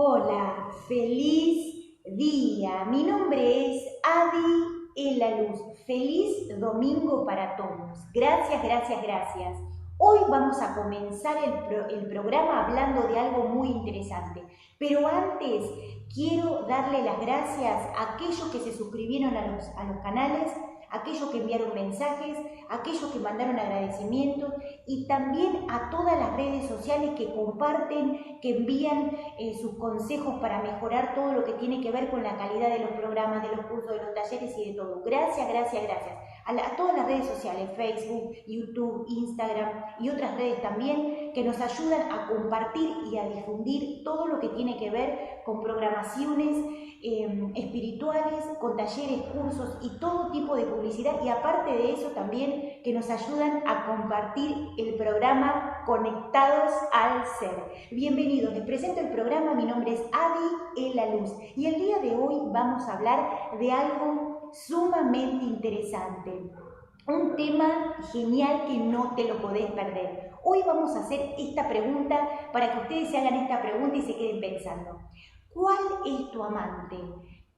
Hola, feliz día. Mi nombre es Adi en la Luz. Feliz domingo para todos. Gracias, gracias, gracias. Hoy vamos a comenzar el programa hablando de algo muy interesante. Pero antes quiero darle las gracias a aquellos que se suscribieron a los canales, aquellos que enviaron mensajes, aquellos que mandaron agradecimientos y también a todas las redes sociales que comparten, que envían sus consejos para mejorar todo lo que tiene que ver con la calidad de los programas, de los cursos, de los talleres y de todo. Gracias, gracias, gracias. A todas las redes sociales, Facebook, YouTube, Instagram y otras redes también, que nos ayudan a compartir y a difundir todo lo que tiene que ver con programaciones espirituales, con talleres, cursos y todo tipo de publicidad, y aparte de eso también que nos ayudan a compartir el programa Conectados al Ser. Bienvenidos, les presento el programa. Mi nombre es Adi en la Luz y el día de hoy vamos a hablar de algo sumamente interesante, un tema genial que no te lo podés perder. Hoy vamos a hacer esta pregunta para que ustedes se hagan esta pregunta y se queden pensando. ¿Cuál es tu amante?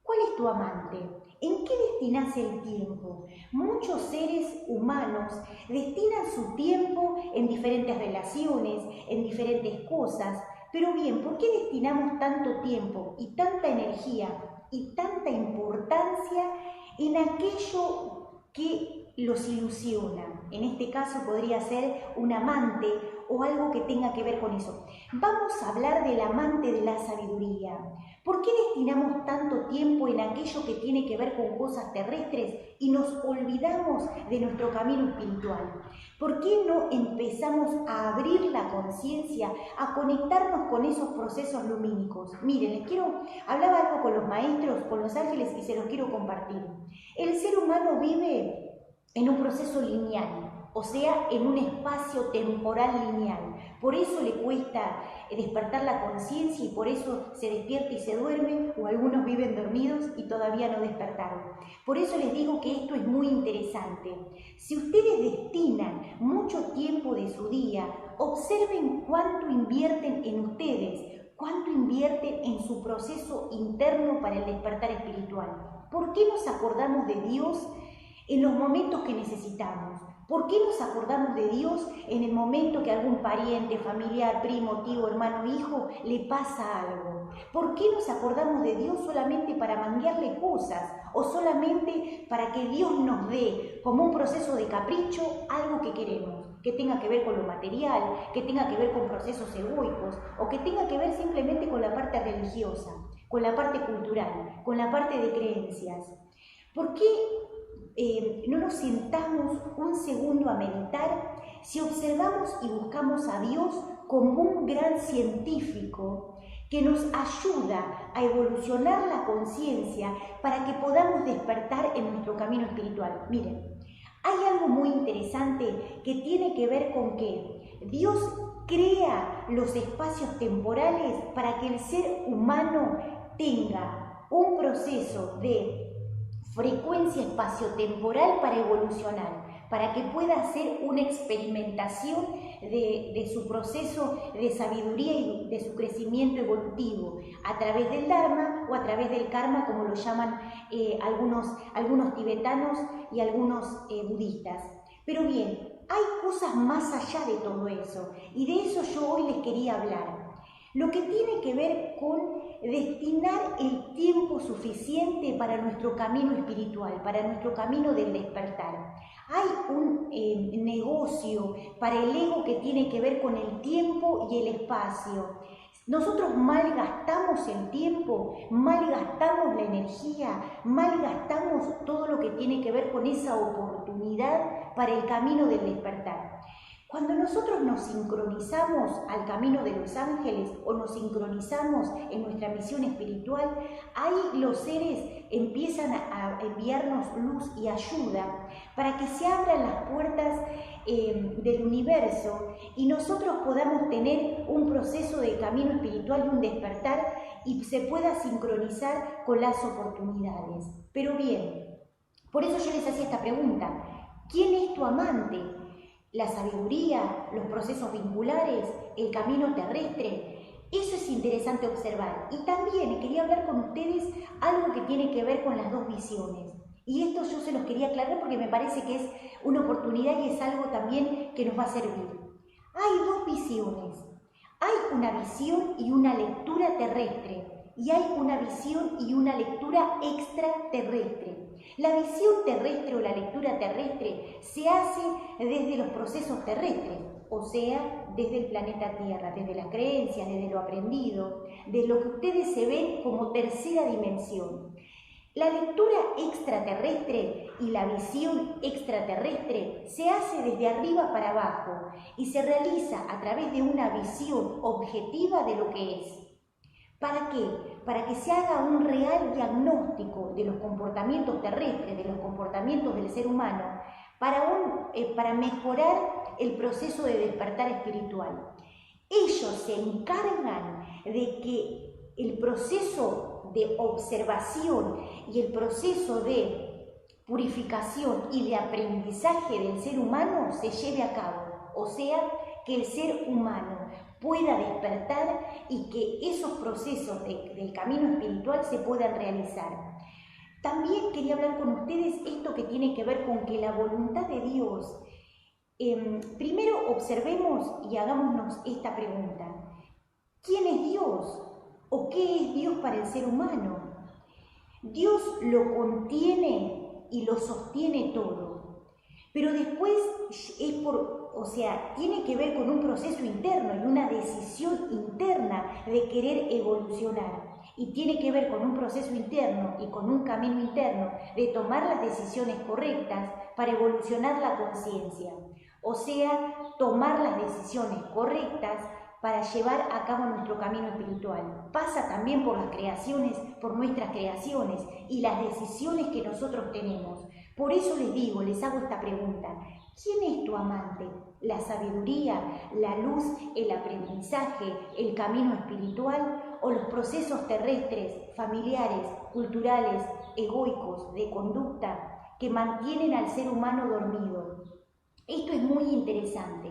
¿Cuál es tu amante? ¿En qué destinas el tiempo? Muchos seres humanos destinan su tiempo en diferentes relaciones, en diferentes cosas. Pero bien, ¿por qué destinamos tanto tiempo y tanta energía y tanta importancia en aquello que los ilusiona? En este caso podría ser un amante o algo que tenga que ver con eso. Vamos a hablar del amante de la sabiduría. ¿Por qué destinamos tanto tiempo en aquello que tiene que ver con cosas terrestres y nos olvidamos de nuestro camino espiritual? ¿Por qué no empezamos a abrir la conciencia, a conectarnos con esos procesos lumínicos? Miren, hablaba algo con los maestros, con los ángeles, y se los quiero compartir. El ser humano vive en un proceso lineal, o sea, en un espacio temporal lineal. Por eso le cuesta despertar la conciencia y por eso se despierta y se duerme, o algunos viven dormidos y todavía no despertaron. Por eso les digo que esto es muy interesante. Si ustedes destinan mucho tiempo de su día, observen cuánto invierten en ustedes, cuánto invierten en su proceso interno para el despertar espiritual. ¿Por qué nos acordamos de Dios en los momentos que necesitamos? ¿Por qué nos acordamos de Dios en el momento que algún pariente, familiar, primo, tío, hermano, hijo le pasa algo? ¿Por qué nos acordamos de Dios solamente para manguearle cosas o solamente para que Dios nos dé como un proceso de capricho algo que queremos? Que tenga que ver con lo material, que tenga que ver con procesos egoicos o que tenga que ver simplemente con la parte religiosa, con la parte cultural, con la parte de creencias. ¿Por qué no nos sentamos un segundo a meditar si observamos y buscamos a Dios como un gran científico que nos ayuda a evolucionar la conciencia para que podamos despertar en nuestro camino espiritual? Miren, hay algo muy interesante que tiene que ver con que Dios crea los espacios temporales para que el ser humano tenga un proceso de frecuencia espacio-temporal para evolucionar, para que pueda hacer una experimentación de su proceso de sabiduría y de su crecimiento evolutivo a través del Dharma o a través del Karma, como lo llaman algunos tibetanos y algunos budistas. Pero bien, hay cosas más allá de todo eso, y de eso yo hoy les quería hablar. Lo que tiene que ver con destinar el tiempo suficiente para nuestro camino espiritual, para nuestro camino del despertar. Hay un negocio para el ego que tiene que ver con el tiempo y el espacio. Nosotros malgastamos el tiempo, malgastamos la energía, malgastamos todo lo que tiene que ver con esa oportunidad para el camino del despertar. Cuando nosotros nos sincronizamos al camino de los ángeles o nos sincronizamos en nuestra misión espiritual, ahí los seres empiezan a enviarnos luz y ayuda para que se abran las puertas del universo y nosotros podamos tener un proceso de camino espiritual y un despertar y se pueda sincronizar con las oportunidades. Pero bien, por eso yo les hacía esta pregunta: ¿quién es tu amante? ¿La sabiduría, los procesos vinculares, el camino terrestre? Eso es interesante observar. Y también quería hablar con ustedes algo que tiene que ver con las dos visiones. Y esto yo se los quería aclarar porque me parece que es una oportunidad y es algo también que nos va a servir. Hay dos visiones. Hay una visión y una lectura terrestre. Y hay una visión y una lectura extraterrestre. La visión terrestre o la lectura terrestre se hace desde los procesos terrestres, o sea, desde el planeta Tierra, desde las creencias, desde lo aprendido, de lo que ustedes se ven como tercera dimensión. La lectura extraterrestre y la visión extraterrestre se hace desde arriba para abajo y se realiza a través de una visión objetiva de lo que es. ¿Para qué? Para que se haga un real diagnóstico de los comportamientos terrestres, de los comportamientos del ser humano, para mejorar el proceso de despertar espiritual. Ellos se encargan de que el proceso de observación y el proceso de purificación y de aprendizaje del ser humano se lleve a cabo, o sea, que el ser humano pueda despertar y que esos procesos del camino espiritual se puedan realizar. También quería hablar con ustedes esto que tiene que ver con que la voluntad de Dios, primero observemos y hagámonos esta pregunta: ¿quién es Dios? ¿O qué es Dios para el ser humano? Dios lo contiene y lo sostiene todo, pero después tiene que ver con un proceso interno y una decisión interna de querer evolucionar. Y tiene que ver con un proceso interno y con un camino interno de tomar las decisiones correctas para evolucionar la conciencia. O sea, tomar las decisiones correctas para llevar a cabo nuestro camino espiritual. Pasa también por las creaciones, por nuestras creaciones y las decisiones que nosotros tenemos. Por eso les hago esta pregunta: ¿quién es tu amante? ¿La sabiduría, la luz, el aprendizaje, el camino espiritual o los procesos terrestres, familiares, culturales, egoicos, de conducta que mantienen al ser humano dormido? Esto es muy interesante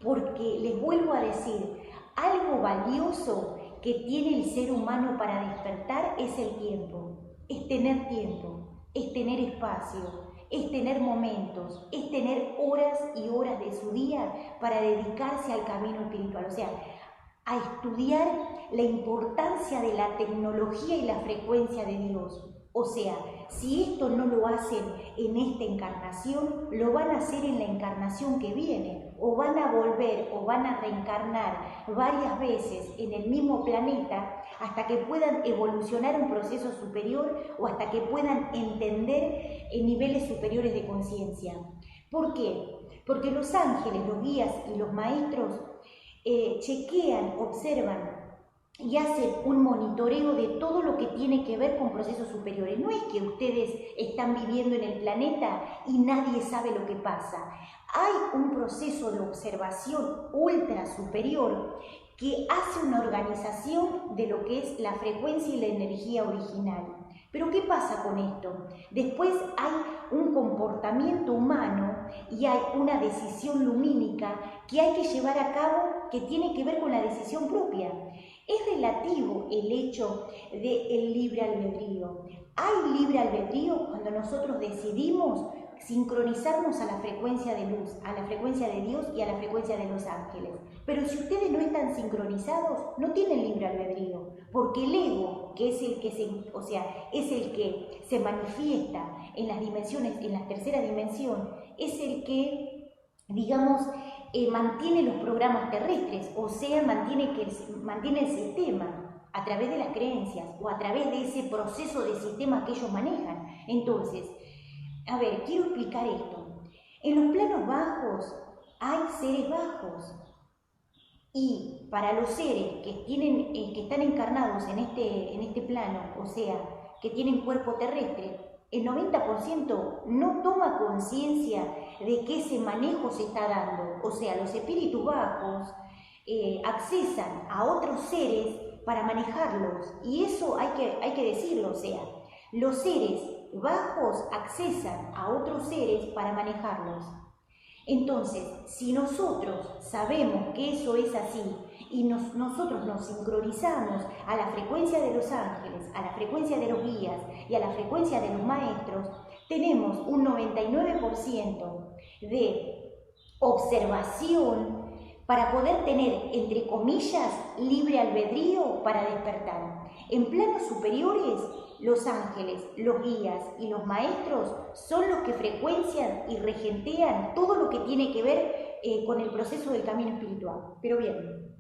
porque les vuelvo a decir, algo valioso que tiene el ser humano para despertar es el tiempo, es tener tiempo, es tener espacio, es tener momentos, es tener horas y horas de su día para dedicarse al camino espiritual, o sea, a estudiar la importancia de la tecnología y la frecuencia de Dios. O sea, si esto no lo hacen en esta encarnación, lo van a hacer en la encarnación que viene, o van a volver o van a reencarnar varias veces en el mismo planeta hasta que puedan evolucionar un proceso superior o hasta que puedan entender en niveles superiores de conciencia. ¿Por qué? Porque los ángeles, los guías y los maestros chequean, observan y hacen un monitoreo de todo lo que tiene que ver con procesos superiores. No es que ustedes están viviendo en el planeta y nadie sabe lo que pasa. Hay un proceso de observación ultra superior que hace una organización de lo que es la frecuencia y la energía original. Pero ¿qué pasa con esto? Después hay un comportamiento humano y hay una decisión lumínica que hay que llevar a cabo que tiene que ver con la decisión propia. Es relativo el hecho del libre albedrío. Hay libre albedrío cuando nosotros decidimos sincronizarnos a la frecuencia de luz, a la frecuencia de Dios y a la frecuencia de los ángeles. Pero si ustedes no están sincronizados, no tienen libre albedrío, porque el ego, que es el que se manifiesta en las dimensiones, en la tercera dimensión, es el que, digamos, mantiene los programas terrestres, o sea, mantiene el sistema a través de las creencias o a través de ese proceso de sistema que ellos manejan. Entonces, a ver, quiero explicar esto. En los planos bajos hay seres bajos y para los seres que están encarnados en este plano, o sea, que tienen cuerpo terrestre, el 90% no toma conciencia de que ese manejo se está dando. O sea, los espíritus bajos accesan a otros seres para manejarlos. Y eso hay que decirlo, o sea, los seres bajos accesan a otros seres para manejarlos. Entonces, si nosotros sabemos que eso es así y nosotros nos sincronizamos a la frecuencia de los ángeles, a la frecuencia de los guías y a la frecuencia de los maestros, tenemos un 99% de observación para poder tener, entre comillas, libre albedrío para despertar. En planos superiores, los ángeles, los guías y los maestros son los que frecuencian y regentean todo lo que tiene que ver con el proceso del camino espiritual. Pero bien,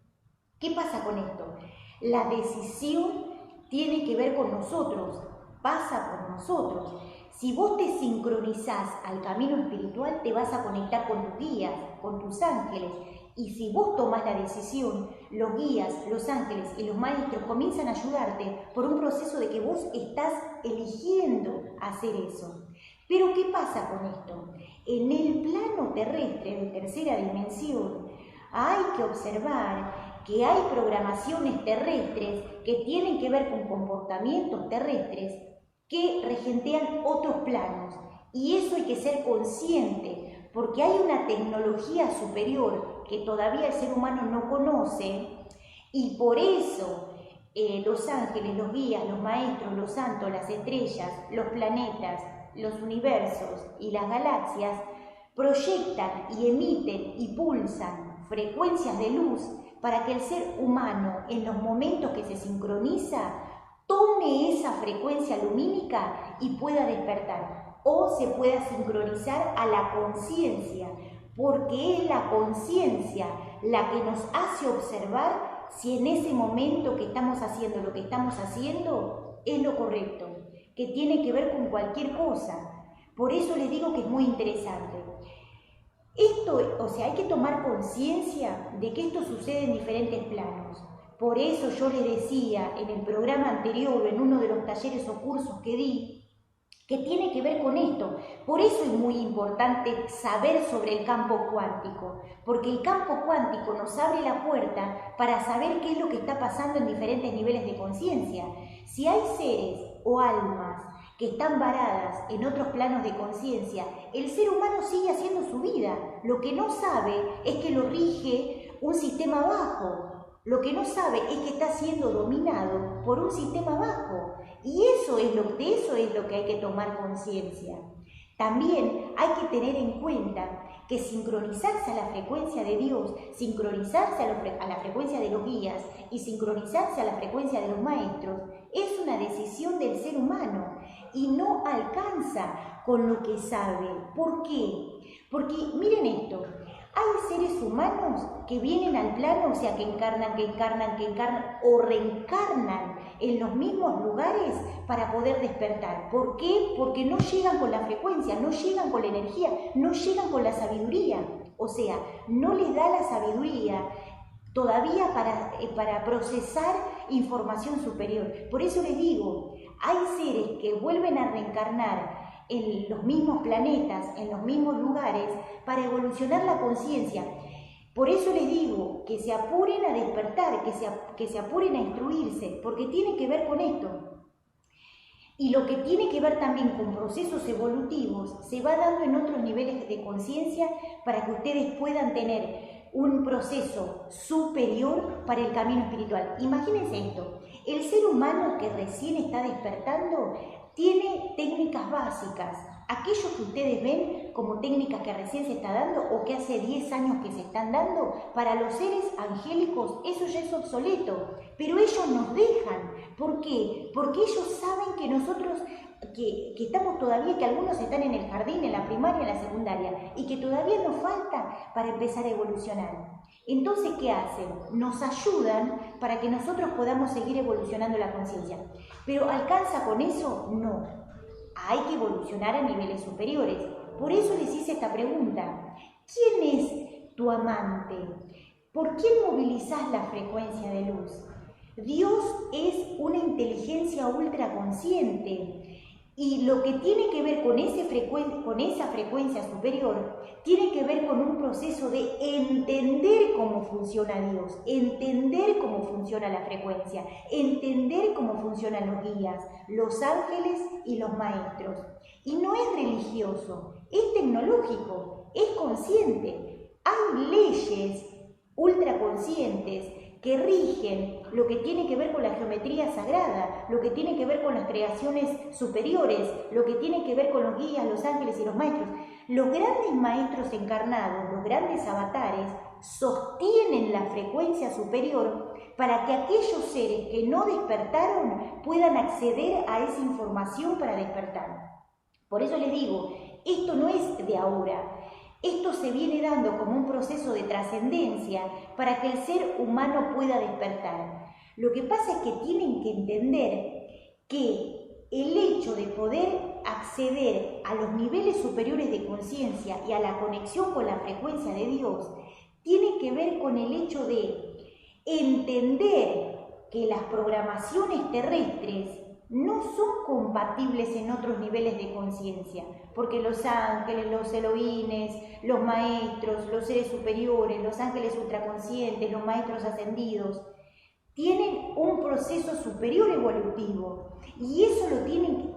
¿qué pasa con esto? La decisión tiene que ver con nosotros, pasa por nosotros. Si vos te sincronizás al camino espiritual, te vas a conectar con tus guías, con tus ángeles. Y si vos tomás la decisión, los guías, los ángeles y los maestros comienzan a ayudarte por un proceso de que vos estás eligiendo hacer eso. Pero ¿qué pasa con esto? En el plano terrestre de tercera dimensión hay que observar que hay programaciones terrestres que tienen que ver con comportamientos terrestres que regentean otros planos. Y eso hay que ser consciente, porque hay una tecnología superior que todavía el ser humano no conoce, y por eso los ángeles, los guías, los maestros, los santos, las estrellas, los planetas, los universos y las galaxias proyectan y emiten y pulsan frecuencias de luz para que el ser humano, en los momentos que se sincroniza, tome esa frecuencia lumínica y pueda despertar, o se pueda sincronizar a la conciencia, porque es la conciencia la que nos hace observar si en ese momento que estamos haciendo lo que estamos haciendo es lo correcto, que tiene que ver con cualquier cosa. Por eso les digo que es muy interesante. Esto, o sea, hay que tomar conciencia de que esto sucede en diferentes planos. Por eso yo les decía en el programa anterior, en uno de los talleres o cursos que di, que tiene que ver con esto. Por eso es muy importante saber sobre el campo cuántico, porque el campo cuántico nos abre la puerta para saber qué es lo que está pasando en diferentes niveles de conciencia. Si hay seres o almas que están varadas en otros planos de conciencia, el ser humano sigue haciendo su vida. Lo que no sabe es que lo rige un sistema bajo. Lo que no sabe es que está siendo dominado por un sistema bajo. Y de eso es lo que hay que tomar conciencia. También hay que tener en cuenta que sincronizarse a la frecuencia de Dios, sincronizarse a la frecuencia de los guías y sincronizarse a la frecuencia de los maestros es una decisión del ser humano y no alcanza con lo que sabe. ¿Por qué? Porque miren esto. Hay seres humanos que vienen al plano, o sea, que encarnan o reencarnan en los mismos lugares para poder despertar. ¿Por qué? Porque no llegan con la frecuencia, no llegan con la energía, no llegan con la sabiduría. O sea, no les da la sabiduría todavía para procesar información superior. Por eso les digo, hay seres que vuelven a reencarnar en los mismos planetas, en los mismos lugares, para evolucionar la conciencia. Por eso les digo que se apuren a despertar, que se apuren a instruirse, porque tiene que ver con esto. Y lo que tiene que ver también con procesos evolutivos se va dando en otros niveles de conciencia para que ustedes puedan tener un proceso superior para el camino espiritual. Imagínense esto, el ser humano que recién está despertando tiene técnicas básicas, aquellos que ustedes ven como técnicas que recién se está dando o que hace 10 años que se están dando, para los seres angélicos eso ya es obsoleto, pero ellos nos dejan. ¿Por qué? Porque ellos saben que nosotros, que estamos todavía, que algunos están en el jardín, en la primaria, en la secundaria, y que todavía nos falta para empezar a evolucionar. Entonces, ¿qué hacen? Nos ayudan para que nosotros podamos seguir evolucionando la conciencia. ¿Pero alcanza con eso? No. Hay que evolucionar a niveles superiores. Por eso les hice esta pregunta. ¿Quién es tu amante? ¿Por quién movilizás la frecuencia de luz? Dios es una inteligencia ultraconsciente. Y lo que tiene que ver con esa frecuencia superior, tiene que ver con un proceso de entender cómo funciona Dios, entender cómo funciona la frecuencia, entender cómo funcionan los guías, los ángeles y los maestros. Y no es religioso, es tecnológico. es consciente. Hay leyes ultraconscientes que rigen lo que tiene que ver con la geometría sagrada, lo que tiene que ver con las creaciones superiores, lo que tiene que ver con los guías, los ángeles y los maestros. Los grandes maestros encarnados, los grandes avatares, sostienen la frecuencia superior para que aquellos seres que no despertaron puedan acceder a esa información para despertar. Por eso les digo, esto no es de ahora. Esto se viene dando como un proceso de trascendencia para que el ser humano pueda despertar. Lo que pasa es que tienen que entender que el hecho de poder acceder a los niveles superiores de conciencia y a la conexión con la frecuencia de Dios tiene que ver con el hecho de entender que las programaciones terrestres no son compatibles en otros niveles de conciencia, porque los ángeles, los elohines, los maestros, los seres superiores, los ángeles ultraconscientes, los maestros ascendidos, tienen un proceso superior evolutivo y eso lo tienen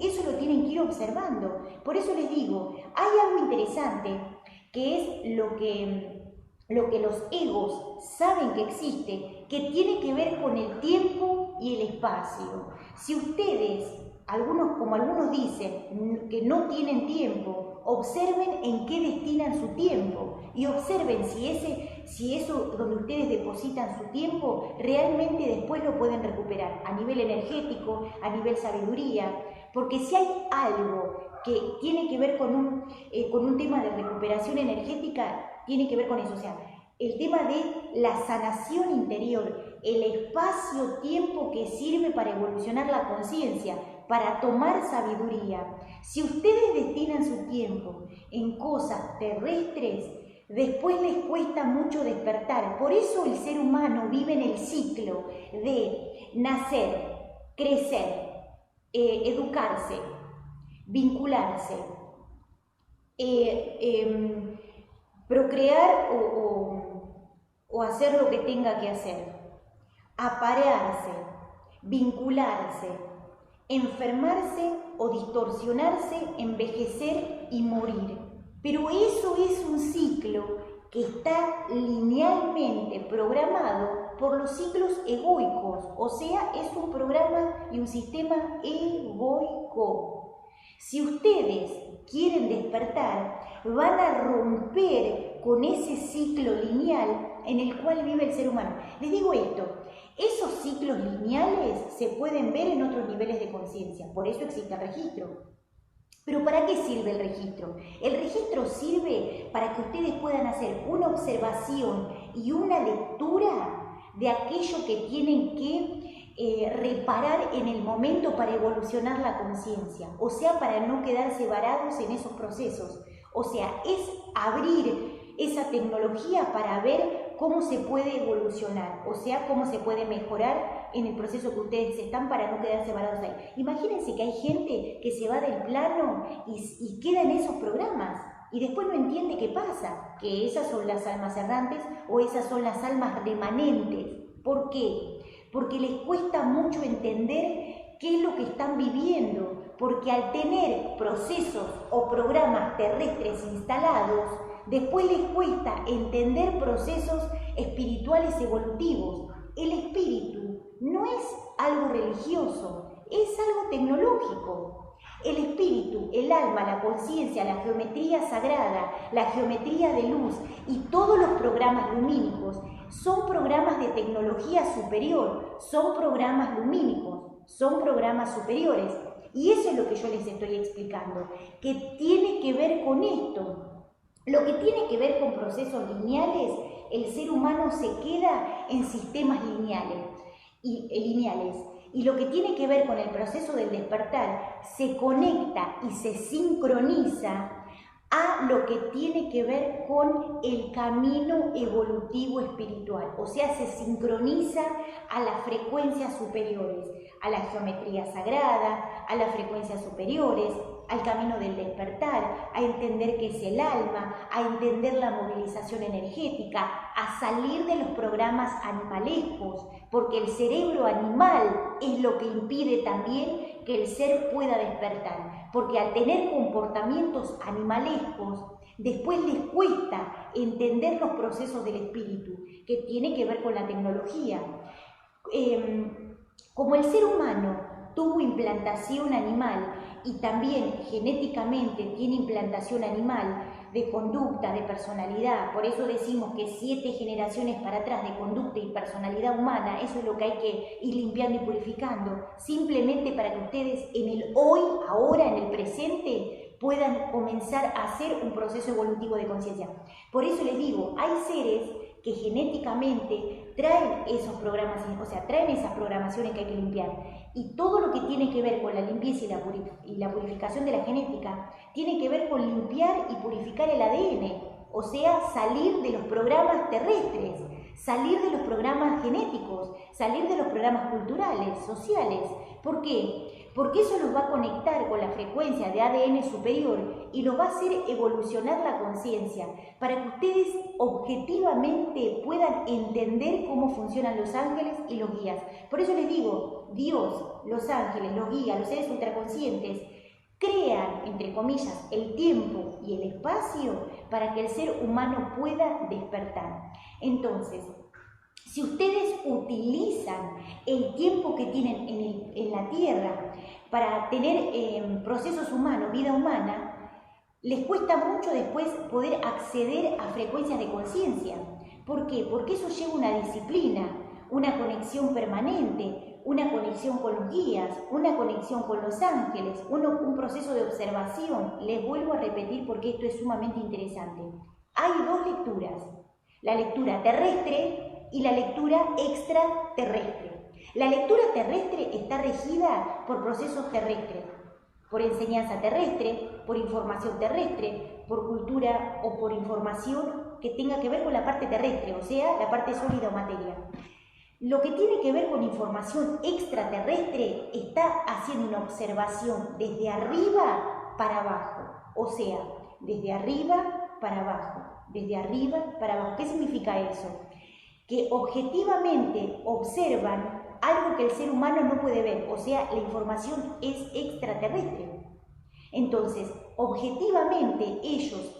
que ir observando. Por eso les digo, hay algo interesante que es lo que los egos saben que existe, que tiene que ver con el tiempo y el espacio. Si ustedes, como algunos dicen, que no tienen tiempo, observen en qué destinan su tiempo y observen si eso donde ustedes depositan su tiempo realmente después lo pueden recuperar a nivel energético, a nivel sabiduría, porque si hay algo que tiene que ver con un tema de recuperación energética, tiene que ver con eso, o sea, el tema de la sanación interior, el espacio-tiempo que sirve para evolucionar la conciencia, para tomar sabiduría. Si ustedes destinan su tiempo en cosas terrestres, después les cuesta mucho despertar. Por eso el ser humano vive en el ciclo de nacer, crecer, educarse, vincularse, procrear o hacer lo que tenga que hacer, aparearse, vincularse, enfermarse o distorsionarse, envejecer y morir. Pero eso es un ciclo que está linealmente programado por los ciclos egoicos, o sea, es un programa y un sistema egoico. Si ustedes quieren despertar, van a romper con ese ciclo lineal en el cual vive el ser humano. Les digo esto, esos ciclos lineales se pueden ver en otros niveles de conciencia, por eso existe el registro. ¿Pero para qué sirve el registro? El registro sirve para que ustedes puedan hacer una observación y una lectura de aquello que tienen que reparar en el momento para evolucionar la conciencia, o sea, para no quedarse varados en esos procesos. O sea, es abrir esa tecnología para ver cómo se puede evolucionar, o sea, cómo se puede mejorar en el proceso que ustedes están para no quedarse varados ahí. Imagínense que hay gente que se va del plano y queda en esos programas y después no entiende qué pasa, que esas son las almas errantes o esas son las almas remanentes. ¿Por qué? Porque les cuesta mucho entender qué es lo que están viviendo, porque al tener procesos o programas terrestres instalados, después les cuesta entender procesos espirituales evolutivos. El espíritu no es algo religioso, es algo tecnológico. El espíritu, el alma, la conciencia, la geometría sagrada, la geometría de luz y todos los programas lumínicos son programas de tecnología superior, son programas lumínicos, son programas superiores. Y eso es lo que yo les estoy explicando, que tiene que ver con esto. Lo que tiene que ver con procesos lineales, el ser humano se queda en sistemas lineales. Y lo que tiene que ver con el proceso del despertar, se conecta y se sincroniza a lo que tiene que ver con el camino evolutivo espiritual. O sea, se sincroniza a las frecuencias superiores, a la geometría sagrada, a las frecuencias superiores, al camino del despertar, a entender qué es el alma, a entender la movilización energética, a salir de los programas animalescos, porque el cerebro animal es lo que impide también que el ser pueda despertar, porque al tener comportamientos animalescos Después les cuesta entender los procesos del espíritu, que tiene que ver con la tecnología. Como el ser humano tuvo implantación animal y también genéticamente tiene implantación animal de conducta, de personalidad, por eso decimos que 7 generaciones para atrás de conducta y personalidad humana, eso es lo que hay que ir limpiando y purificando, simplemente para que ustedes en el hoy, ahora, en el presente, puedan comenzar a hacer un proceso evolutivo de conciencia. Por eso les digo, hay seres que genéticamente traen esos programas, o sea, traen esas programaciones que hay que limpiar. Y todo lo que tiene que ver con la limpieza y la purificación de la genética tiene que ver con limpiar y purificar el ADN, o sea, salir de los programas terrestres, salir de los programas genéticos, salir de los programas culturales, sociales. ¿Por qué? Porque eso los va a conectar con la frecuencia de ADN superior y los va a hacer evolucionar la conciencia para que ustedes objetivamente puedan entender cómo funcionan los ángeles y los guías. Por eso les digo, Dios, los ángeles, los guías, los seres ultraconscientes, crean, entre comillas, el tiempo y el espacio para que el ser humano pueda despertar. Entonces, si ustedes utilizan el tiempo que tienen en la Tierra para tener procesos humanos, vida humana, les cuesta mucho después poder acceder a frecuencias de conciencia. ¿Por qué? Porque eso lleva una disciplina, una conexión permanente, una conexión con los guías, una conexión con los ángeles, un proceso de observación. Les vuelvo a repetir porque esto es sumamente interesante. Hay 2 lecturas, la lectura terrestre y la lectura extraterrestre. La lectura terrestre está regida por procesos terrestres, por enseñanza terrestre, por información terrestre, por cultura o por información que tenga que ver con la parte terrestre, o sea, la parte sólida o materia. Lo que tiene que ver con información extraterrestre está haciendo una observación desde arriba para abajo, o sea, desde arriba para abajo, desde arriba para abajo. ¿Qué significa eso? Que objetivamente observan algo que el ser humano no puede ver, o sea, la información es extraterrestre. Entonces, objetivamente ellos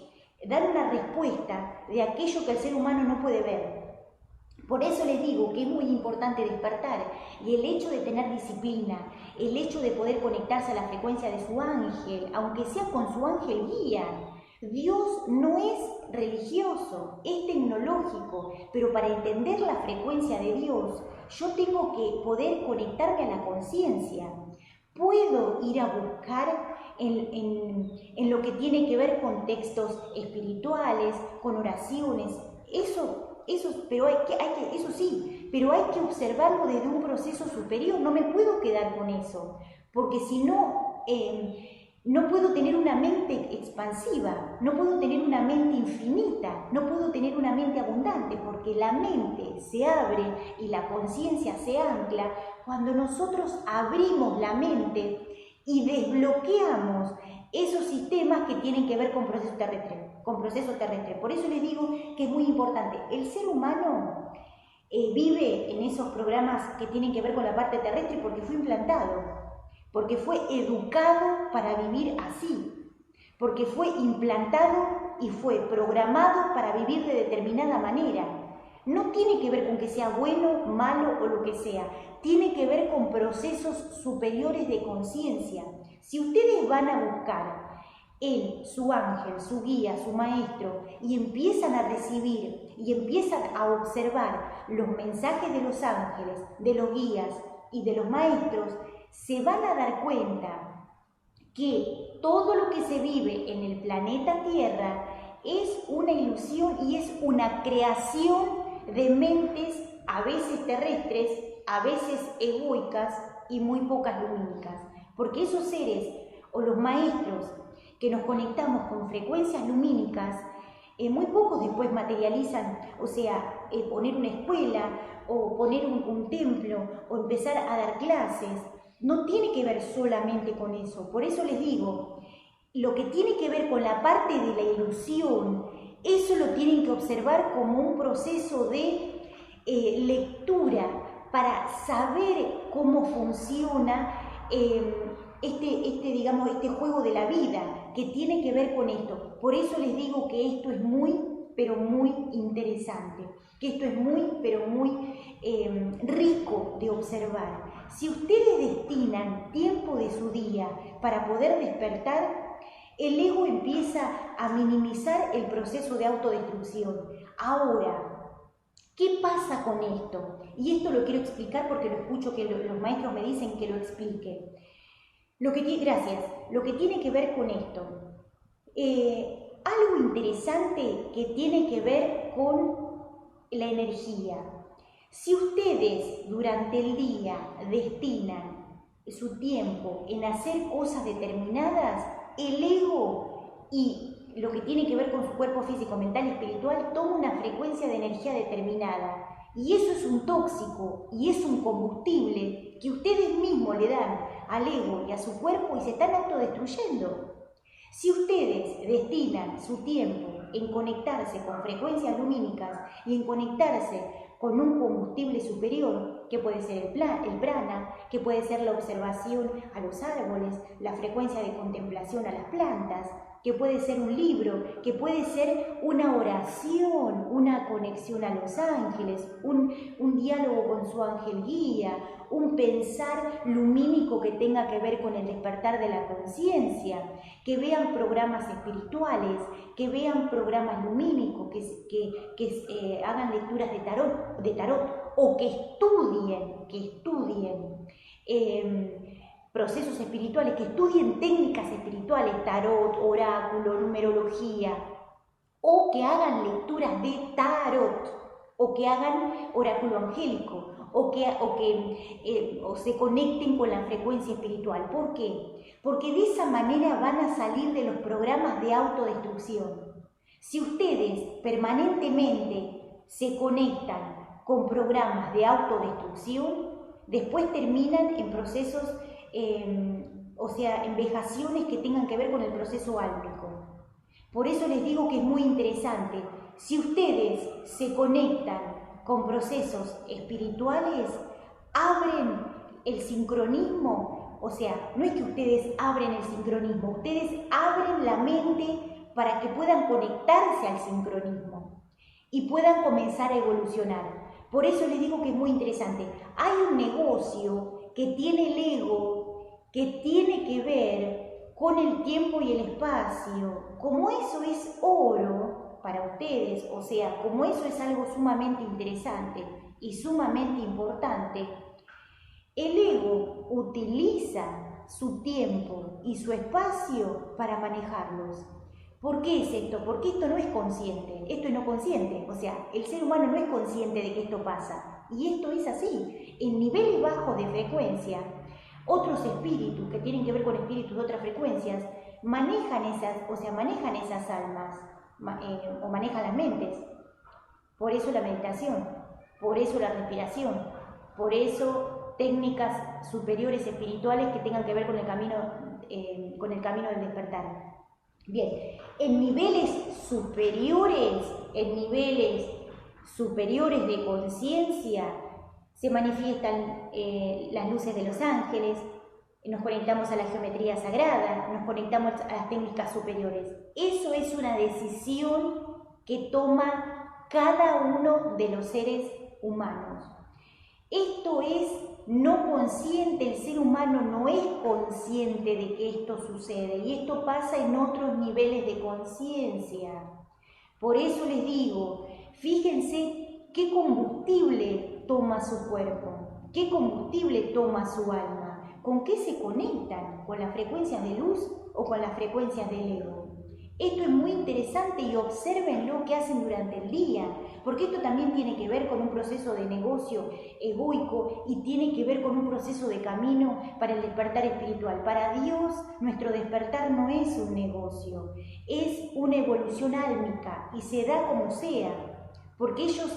dan una respuesta de aquello que el ser humano no puede ver. Por eso les digo que es muy importante despertar, y el hecho de tener disciplina, el hecho de poder conectarse a la frecuencia de su ángel, aunque sea con su ángel guía. Dios no es religioso, es tecnológico, pero para entender la frecuencia de Dios, yo tengo que poder conectarme a la conciencia. Puedo ir a buscar en lo que tiene que ver con textos espirituales, con oraciones, eso sí, pero hay que observarlo desde un proceso superior. No me puedo quedar con eso, porque si no, no puedo tener una mente expansiva, no puedo tener una mente infinita, no puedo tener una mente abundante, porque la mente se abre y la conciencia se ancla cuando nosotros abrimos la mente y desbloqueamos esos sistemas que tienen que ver con proceso terrestre. Por eso les digo que es muy importante. El ser humano vive en esos programas que tienen que ver con la parte terrestre porque fue implantado, porque fue educado para vivir así, porque fue implantado y fue programado para vivir de determinada manera. No tiene que ver con que sea bueno, malo o lo que sea, tiene que ver con procesos superiores de conciencia. Si ustedes van a buscar su ángel, su guía, su maestro, y empiezan a recibir y empiezan a observar los mensajes de los ángeles, de los guías y de los maestros, se van a dar cuenta que todo lo que se vive en el planeta Tierra es una ilusión y es una creación de mentes a veces terrestres, a veces egoicas y muy pocas lumínicas. Porque esos seres o los maestros que nos conectamos con frecuencias lumínicas, muy pocos después materializan, o sea, poner una escuela o poner un templo o empezar a dar clases. No tiene que ver solamente con eso. Por eso les digo, lo que tiene que ver con la parte de la ilusión, eso lo tienen que observar como un proceso de lectura para saber cómo funciona digamos, este juego de la vida que tiene que ver con esto. Por eso les digo que esto es muy, pero muy interesante, que esto es muy, pero muy rico de observar. Si ustedes destinan tiempo de su día para poder despertar, el ego empieza a minimizar el proceso de autodestrucción. Ahora, ¿qué pasa con esto? Y esto lo quiero explicar porque lo escucho que los maestros me dicen que lo explique. Gracias. Lo que tiene que ver con esto. Algo interesante que tiene que ver con la energía. Si ustedes durante el día destinan su tiempo en hacer cosas determinadas, el ego y lo que tiene que ver con su cuerpo físico, mental y espiritual toma una frecuencia de energía determinada. Y eso es un tóxico y es un combustible que ustedes mismos le dan al ego y a su cuerpo y se están autodestruyendo. Si ustedes destinan su tiempo en conectarse con frecuencias lumínicas y en conectarse con un combustible superior, que puede ser el prana, que puede ser la observación a los árboles, la frecuencia de contemplación a las plantas, que puede ser un libro, que puede ser una oración, una conexión a los ángeles, un diálogo con su ángel guía, un pensar lumínico que tenga que ver con el despertar de la conciencia, que vean programas espirituales, que vean programas lumínicos, que hagan lecturas de tarot o que estudien procesos espirituales, que estudien técnicas espirituales, tarot, oráculo, numerología, o que hagan lecturas de tarot, o que hagan oráculo angélico, o se conecten con la frecuencia espiritual. ¿Por qué? Porque de esa manera van a salir de los programas de autodestrucción. Si ustedes permanentemente se conectan con programas de autodestrucción, después terminan en procesos, en vejaciones que tengan que ver con el proceso álmico. Por eso les digo que es muy interesante. Si ustedes se conectan con procesos espirituales, abren el sincronismo, no es que ustedes abren el sincronismo, ustedes abren la mente para que puedan conectarse al sincronismo y puedan comenzar a evolucionar. Por eso les digo que es muy interesante. Hay un negocio que tiene el ego, que tiene que ver con el tiempo y el espacio. Como eso es oro para ustedes, como eso es algo sumamente interesante y sumamente importante, el ego utiliza su tiempo y su espacio para manejarlos. ¿Por qué es esto? Porque esto no es consciente, esto es no consciente, el ser humano no es consciente de que esto pasa, y esto es así. En niveles bajos de frecuencia, otros espíritus que tienen que ver con espíritus de otras frecuencias, manejan esas almas, o manejan las mentes. Por eso la meditación, por eso la respiración, por eso técnicas superiores espirituales que tengan que ver con el camino del despertar. Bien, en niveles superiores de conciencia se manifiestan las luces de los ángeles, nos conectamos a la geometría sagrada, nos conectamos a las técnicas superiores. Eso es una decisión que toma cada uno de los seres humanos. Esto es no consciente, el ser humano no es consciente de que esto sucede y esto pasa en otros niveles de conciencia. Por eso les digo, fíjense qué combustible toma su cuerpo, qué combustible toma su alma, con qué se conectan, con las frecuencias de luz o con las frecuencias del ego. Esto es muy interesante y observen lo que hacen durante el día, porque esto también tiene que ver con un proceso de negocio egoico y tiene que ver con un proceso de camino para el despertar espiritual. Para Dios, nuestro despertar no es un negocio, es una evolución álmica y se da como sea, porque ellos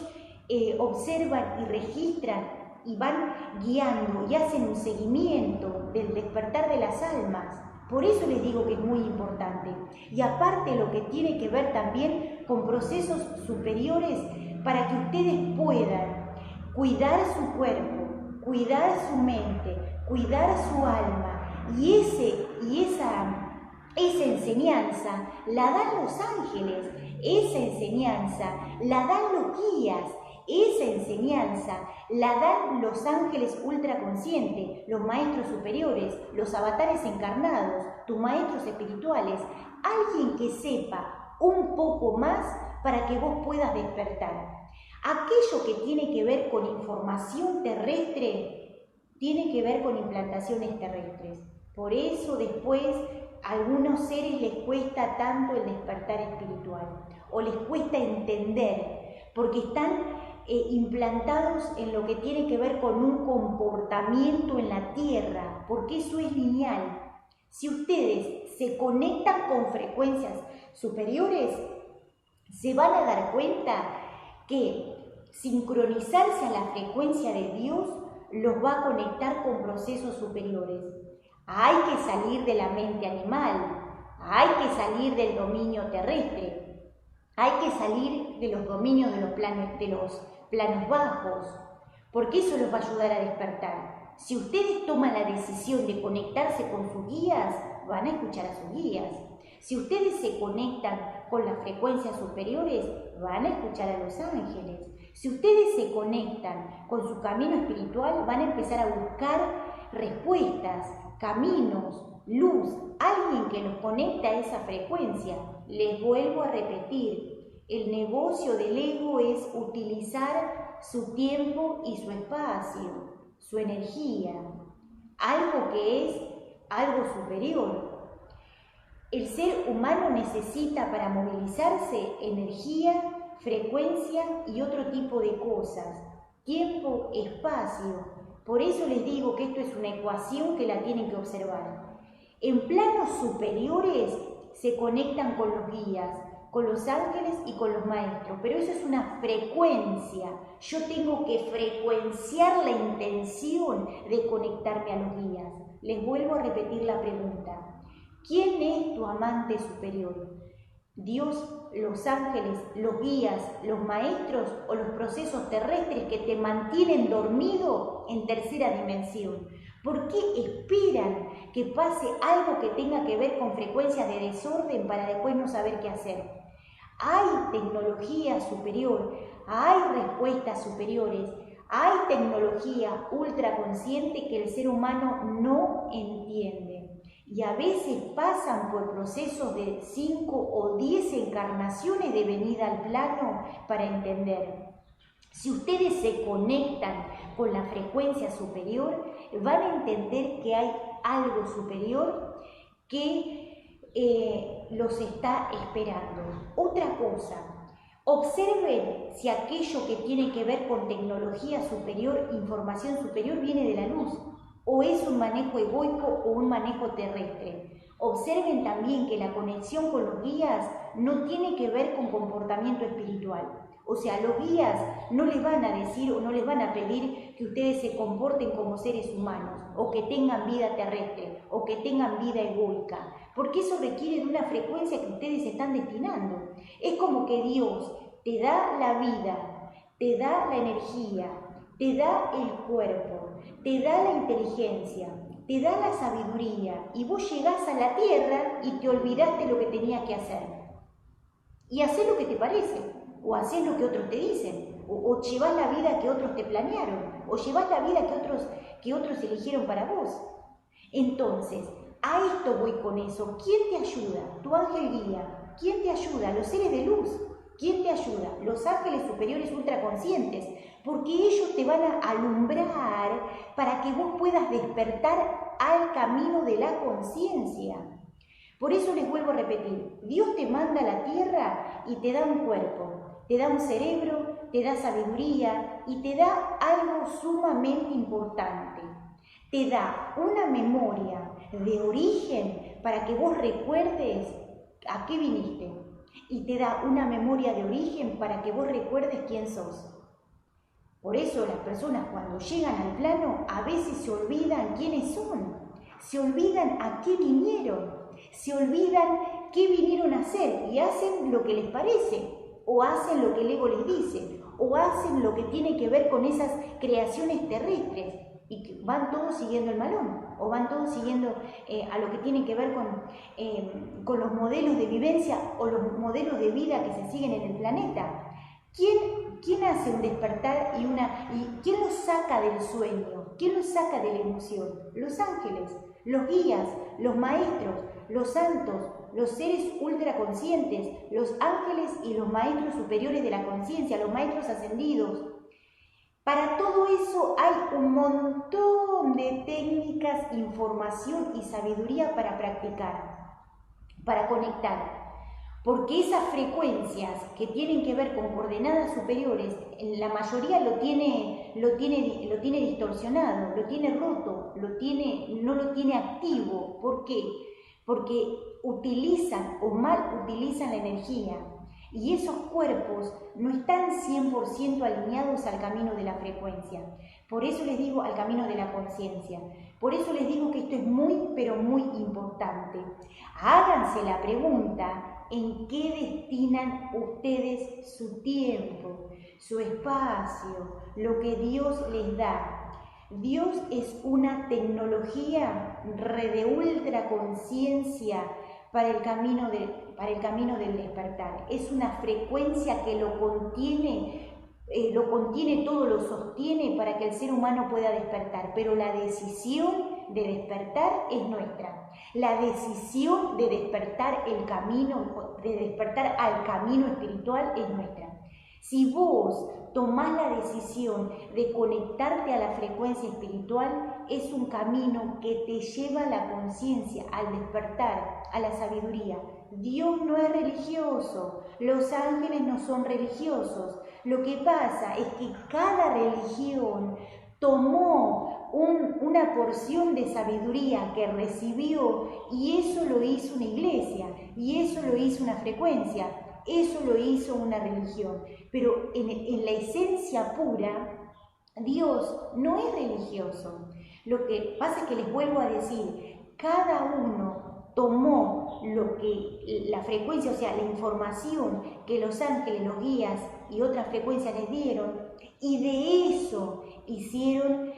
observan y registran y van guiando y hacen un seguimiento del despertar de las almas. Por eso les digo que es muy importante. Y aparte lo que tiene que ver también con procesos superiores para que ustedes puedan cuidar su cuerpo, cuidar su mente, cuidar su alma. Y esa enseñanza la dan los ángeles, esa enseñanza la dan los guías, esa enseñanza la dan los ángeles ultraconscientes, los maestros superiores, los avatares encarnados, tus maestros espirituales, alguien que sepa un poco más para que vos puedas despertar. Aquello que tiene que ver con información terrestre, tiene que ver con implantaciones terrestres. Por eso después a algunos seres les cuesta tanto el despertar espiritual, o les cuesta entender, porque están implantados en lo que tiene que ver con un comportamiento en la tierra, porque eso es lineal. Si ustedes se conectan con frecuencias superiores, se van a dar cuenta que sincronizarse a la frecuencia de Dios los va a conectar con procesos superiores. Hay que salir de la mente animal, hay que salir del dominio terrestre, hay que salir de los dominios de los planos bajos, porque eso los va a ayudar a despertar. Si ustedes toman la decisión de conectarse con sus guías, van a escuchar a sus guías. Si ustedes se conectan con las frecuencias superiores, van a escuchar a los ángeles. Si ustedes se conectan con su camino espiritual, van a empezar a buscar respuestas, caminos, luz, alguien que los conecta a esa frecuencia. Les vuelvo a repetir, el negocio del ego es utilizar su tiempo y su espacio, su energía, algo que es algo superior. El ser humano necesita para movilizarse energía, frecuencia y otro tipo de cosas, tiempo, espacio. Por eso les digo que esto es una ecuación que la tienen que observar. En planos superiores se conectan con los guías, con los ángeles y con los maestros, pero eso es una frecuencia. Yo tengo que frecuenciar la intención de conectarme a los guías. Les vuelvo a repetir la pregunta. ¿Quién es tu amante superior? ¿Dios, los ángeles, los guías, los maestros o los procesos terrestres que te mantienen dormido en tercera dimensión? ¿Por qué esperan que pase algo que tenga que ver con frecuencias de desorden para después no saber qué hacer? Hay tecnología superior, hay respuestas superiores, hay tecnología ultraconsciente que el ser humano no entiende. Y a veces pasan por procesos de 5 o 10 encarnaciones de venida al plano para entender. Si ustedes se conectan con la frecuencia superior, van a entender que hay algo superior que los está esperando. Otra cosa, observen si aquello que tiene que ver con tecnología superior, información superior, viene de la luz, o es un manejo egoico o un manejo terrestre. Observen también que la conexión con los guías no tiene que ver con comportamiento espiritual. O sea, los guías no les van a decir o no les van a pedir que ustedes se comporten como seres humanos, o que tengan vida terrestre, o que tengan vida egoica, porque eso requiere de una frecuencia que ustedes están destinando. Es como que Dios te da la vida, te da la energía, te da el cuerpo, te da la inteligencia, te da la sabiduría, y vos llegás a la tierra y te olvidaste lo que tenías que hacer. Y haces lo que te parece, o haces lo que otros te dicen, o llevas la vida que otros te planearon, o llevas la vida que otros eligieron para vos. Entonces, a esto voy con eso. ¿Quién te ayuda? Tu ángel guía. ¿Quién te ayuda? Los seres de luz. ¿Quién te ayuda? Los ángeles superiores ultraconscientes, porque ellos te van a alumbrar para que vos puedas despertar al camino de la conciencia. Por eso les vuelvo a repetir, Dios te manda a la tierra y te da un cuerpo, te da un cerebro, te da sabiduría y te da algo sumamente importante. Te da una memoria de origen para que vos recuerdes a qué viniste. Y te da una memoria de origen para que vos recuerdes quién sos. Por eso las personas cuando llegan al plano a veces se olvidan quiénes son, se olvidan a qué vinieron, se olvidan qué vinieron a hacer y hacen lo que les parece, o hacen lo que el ego les dice, o hacen lo que tiene que ver con esas creaciones terrestres. y que van todos siguiendo el malón, o van todos siguiendo a lo que tiene que ver con los modelos de vivencia o los modelos de vida que se siguen en el planeta. ¿Quién hace un despertar y quién los saca del sueño? ¿Quién los saca de la emoción? Los ángeles, los guías, los maestros, los santos, los seres ultraconscientes, los ángeles y los maestros superiores de la conciencia, los maestros ascendidos. Para todo eso hay un montón de técnicas, información y sabiduría para practicar, para conectar. Porque esas frecuencias que tienen que ver con coordenadas superiores, la mayoría lo tiene distorsionado, lo tiene roto, no lo tiene activo. ¿Por qué? Porque utilizan o mal utilizan la energía. Y esos cuerpos no están 100% alineados al camino de la frecuencia. Por eso les digo al camino de la conciencia. Por eso les digo que esto es muy, pero muy importante. Háganse la pregunta: ¿en qué destinan ustedes su tiempo, su espacio, lo que Dios les da? Dios es una tecnología de ultra conciencia para el camino del despertar. Es una frecuencia que lo contiene todo, lo sostiene para que el ser humano pueda despertar. Pero la decisión de despertar es nuestra. La decisión de despertar al camino espiritual es nuestra. Si vos tomás la decisión de conectarte a la frecuencia espiritual, es un camino que te lleva a la conciencia, al despertar, a la sabiduría. Dios no es religioso, los ángeles no son religiosos. Lo que pasa es que cada religión tomó una porción de sabiduría que recibió y eso lo hizo una iglesia, y eso lo hizo una frecuencia, eso lo hizo una religión. Pero en la esencia pura, Dios no es religioso. Lo que pasa es que les vuelvo a decir, cada uno tomó la frecuencia, o sea, la información que los ángeles, los guías y otras frecuencias les dieron, y de eso hicieron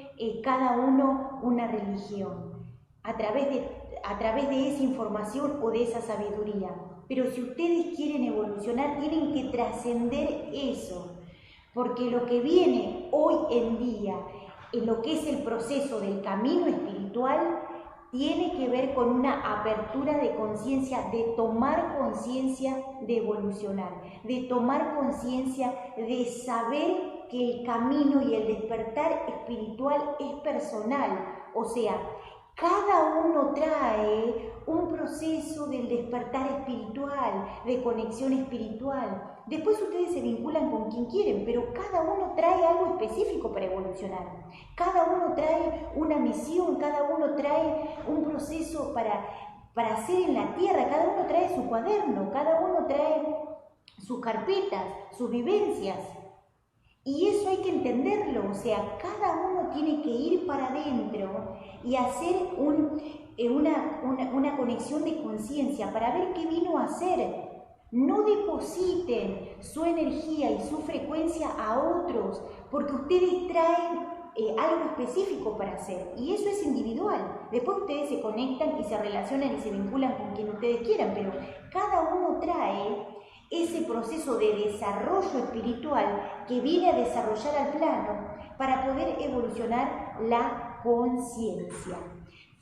cada uno una religión, a través de esa información o de esa sabiduría. Pero si ustedes quieren evolucionar, tienen que trascender eso, porque lo que viene hoy en día, en lo que es el proceso del camino espiritual, tiene que ver con una apertura de conciencia, de tomar conciencia de evolucionar, de tomar conciencia de saber que el camino y el despertar espiritual es personal. O sea, cada uno trae un proceso del despertar espiritual, de conexión espiritual. Después ustedes se vinculan con quien quieren, pero cada uno trae algo específico para evolucionar. Cada uno trae una misión, cada uno trae un proceso para hacer en la tierra, cada uno trae su cuaderno, cada uno trae sus carpetas, sus vivencias. Y eso hay que entenderlo, o sea, cada uno tiene que ir para adentro y hacer una conexión de conciencia para ver qué vino a hacer. No depositen su energía y su frecuencia a otros, porque ustedes traen algo específico para hacer, y eso es individual. Después ustedes se conectan y se relacionan y se vinculan con quien ustedes quieran, pero cada uno trae ese proceso de desarrollo espiritual que viene a desarrollar al plano para poder evolucionar la conciencia.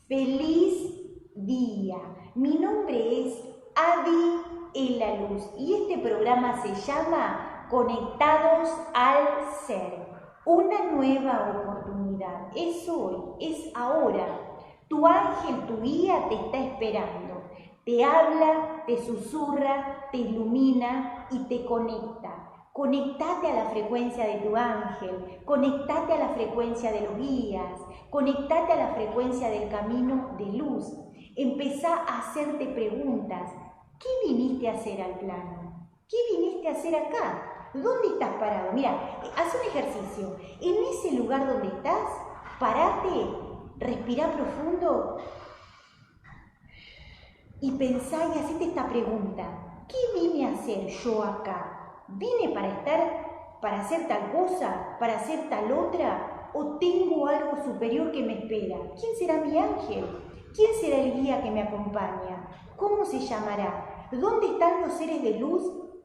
¡Feliz día! Mi nombre es Adi en la Luz y este programa se llama Conectados al Ser. Una nueva oportunidad. Es hoy, es ahora. Tu ángel, tu guía te está esperando. Te habla, te susurra, te ilumina y te conecta. Conectate a la frecuencia de tu ángel, conectate a la frecuencia de los guías, conectate a la frecuencia del camino de luz. Empezá a hacerte preguntas. ¿Qué viniste a hacer al plano? ¿Qué viniste a hacer acá? ¿Dónde estás parado? Mira, haz un ejercicio. En ese lugar donde estás, parate, respira profundo y pensá y hacete esta pregunta. ¿Qué vine a hacer yo acá? ¿Vine para hacer tal cosa? ¿Para hacer tal otra? o tengo algo superior que me espera? ¿Quién será mi ángel? ¿Quién será el guía que me acompaña? ¿Cómo se llamará? ¿Dónde están los seres de luz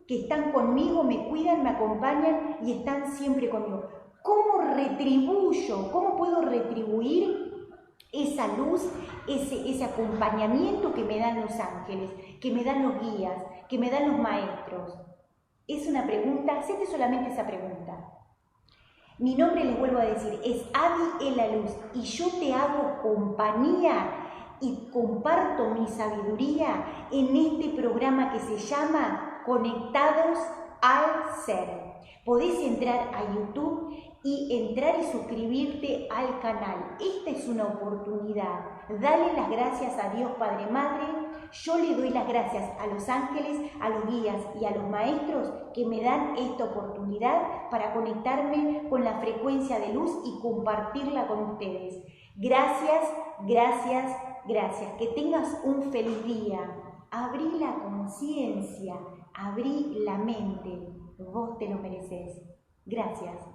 que están conmigo, me cuidan, me acompañan y están siempre conmigo? ¿Cómo retribuyo? ¿Cómo puedo retribuir esa luz, ese acompañamiento que me dan los ángeles, que me dan los guías, que me dan los maestros? Es una pregunta, hacete solamente esa pregunta. Mi nombre, les vuelvo a decir, es Adi en la Luz y yo te hago compañía y comparto mi sabiduría en este programa que se llama Conectados al Ser. Podés entrar a YouTube y entrar y suscribirte al canal. Esta es una oportunidad. Dale las gracias a Dios Padre Madre. Yo le doy las gracias a los ángeles, a los guías y a los maestros que me dan esta oportunidad para conectarme con la frecuencia de luz y compartirla con ustedes. Gracias, gracias, gracias. Que tengas un feliz día. Abrí la conciencia, abrí la mente. Vos te lo mereces. Gracias.